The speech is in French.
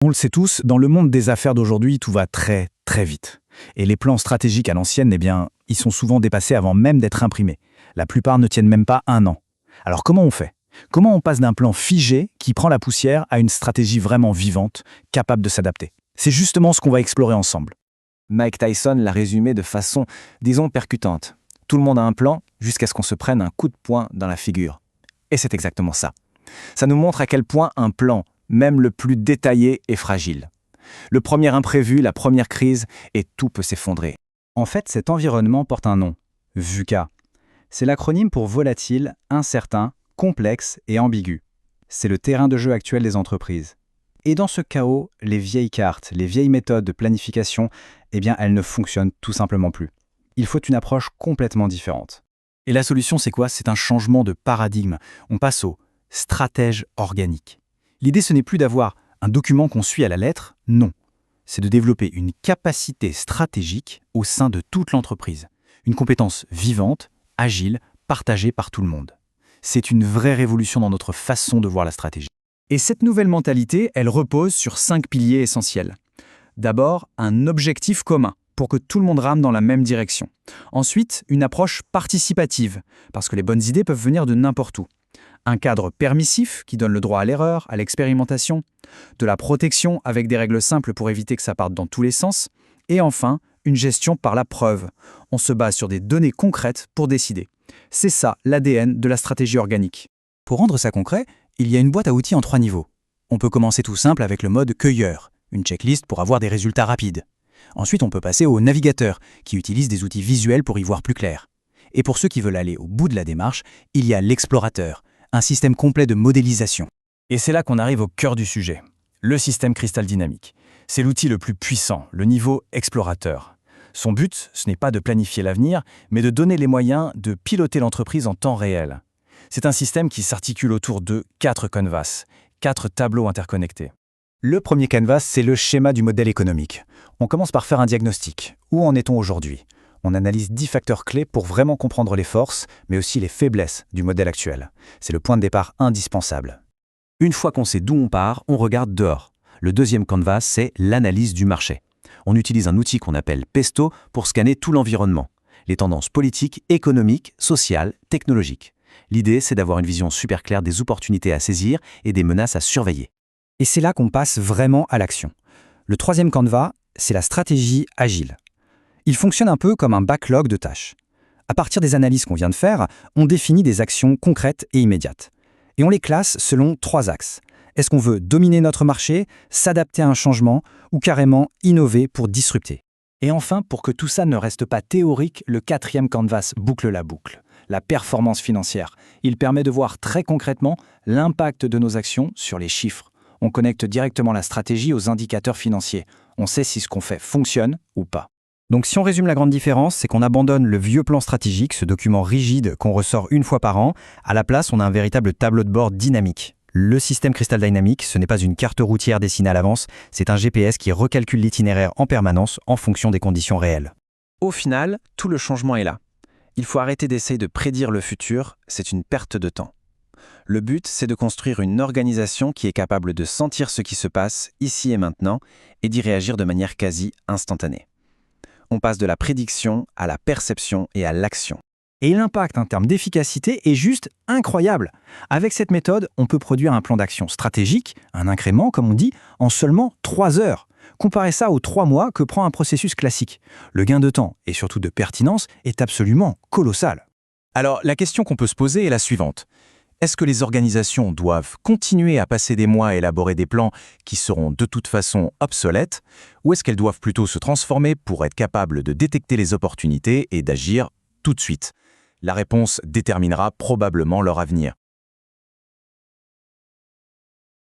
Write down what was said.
On le sait tous, dans le monde des affaires d'aujourd'hui, tout va très, très vite. Et les plans stratégiques à l'ancienne, ils sont souvent dépassés avant même d'être imprimés. La plupart ne tiennent même pas un an. Alors comment on fait? Comment on passe d'un plan figé, qui prend la poussière, à une stratégie vraiment vivante, capable de s'adapter? C'est justement ce qu'on va explorer ensemble. Mike Tyson l'a résumé de façon, disons, percutante. Tout le monde a un plan jusqu'à ce qu'on se prenne un coup de poing dans la figure. Et c'est exactement ça. Ça nous montre à quel point un plan, même le plus détaillé, est fragile. Le premier imprévu, la première crise, et tout peut s'effondrer. En fait, cet environnement porte un nom, VUCA. C'est l'acronyme pour volatile, incertain, complexe et ambigu. C'est le terrain de jeu actuel des entreprises. Et dans ce chaos, les vieilles cartes, les vieilles méthodes de planification, elles ne fonctionnent tout simplement plus. Il faut une approche complètement différente. Et la solution, c'est quoi? C'est un changement de paradigme. On passe au stratège organique. L'idée, ce n'est plus d'avoir un document qu'on suit à la lettre, non. C'est de développer une capacité stratégique au sein de toute l'entreprise. Une compétence vivante, agile, partagée par tout le monde. C'est une vraie révolution dans notre façon de voir la stratégie. Et cette nouvelle mentalité, elle repose sur 5 piliers essentiels. D'abord, un objectif commun, pour que tout le monde rame dans la même direction. Ensuite, une approche participative, parce que les bonnes idées peuvent venir de n'importe où. Un cadre permissif qui donne le droit à l'erreur, à l'expérimentation. De la protection avec des règles simples pour éviter que ça parte dans tous les sens. Et enfin, une gestion par la preuve. On se base sur des données concrètes pour décider. C'est ça l'ADN de la stratégie organique. Pour rendre ça concret, il y a une boîte à outils en 3 niveaux. On peut commencer tout simple avec le mode cueilleur, une checklist pour avoir des résultats rapides. Ensuite, on peut passer au navigateur, qui utilise des outils visuels pour y voir plus clair. Et pour ceux qui veulent aller au bout de la démarche, il y a l'explorateur, un système complet de modélisation. Et c'est là qu'on arrive au cœur du sujet. Le système cristal dynamique. C'est l'outil le plus puissant, le niveau explorateur. Son but, ce n'est pas de planifier l'avenir, mais de donner les moyens de piloter l'entreprise en temps réel. C'est un système qui s'articule autour de 4 canvas, 4 tableaux interconnectés. Le premier canvas, c'est le schéma du modèle économique. On commence par faire un diagnostic. Où en est-on aujourd'hui? On analyse 10 facteurs clés pour vraiment comprendre les forces, mais aussi les faiblesses du modèle actuel. C'est le point de départ indispensable. Une fois qu'on sait d'où on part, on regarde dehors. Le deuxième canvas, c'est l'analyse du marché. On utilise un outil qu'on appelle Pesto pour scanner tout l'environnement. Les tendances politiques, économiques, sociales, technologiques. L'idée, c'est d'avoir une vision super claire des opportunités à saisir et des menaces à surveiller. Et c'est là qu'on passe vraiment à l'action. Le troisième canevas, c'est la stratégie agile. Il fonctionne un peu comme un backlog de tâches. À partir des analyses qu'on vient de faire, on définit des actions concrètes et immédiates. Et on les classe selon 3 axes. Est-ce qu'on veut dominer notre marché, s'adapter à un changement ou carrément innover pour disrupter? Et enfin, pour que tout ça ne reste pas théorique, le 4e canvas boucle la boucle. La performance financière. Il permet de voir très concrètement l'impact de nos actions sur les chiffres. On connecte directement la stratégie aux indicateurs financiers. On sait si ce qu'on fait fonctionne ou pas. Donc si on résume la grande différence, c'est qu'on abandonne le vieux plan stratégique, ce document rigide qu'on ressort une fois par an. À la place, on a un véritable tableau de bord dynamique. Le système Crystal Dynamics, ce n'est pas une carte routière dessinée à l'avance, c'est un GPS qui recalcule l'itinéraire en permanence en fonction des conditions réelles. Au final, tout le changement est là. Il faut arrêter d'essayer de prédire le futur, c'est une perte de temps. Le but, c'est de construire une organisation qui est capable de sentir ce qui se passe ici et maintenant et d'y réagir de manière quasi instantanée. On passe de la prédiction à la perception et à l'action. Et l'impact en termes d'efficacité est juste incroyable. Avec cette méthode, on peut produire un plan d'action stratégique, un incrément comme on dit, en seulement 3 heures. Comparez ça aux 3 mois que prend un processus classique. Le gain de temps et surtout de pertinence est absolument colossal. Alors, la question qu'on peut se poser est la suivante. Est-ce que les organisations doivent continuer à passer des mois à élaborer des plans qui seront de toute façon obsolètes, ou est-ce qu'elles doivent plutôt se transformer pour être capables de détecter les opportunités et d'agir tout de suite? La réponse déterminera probablement leur avenir.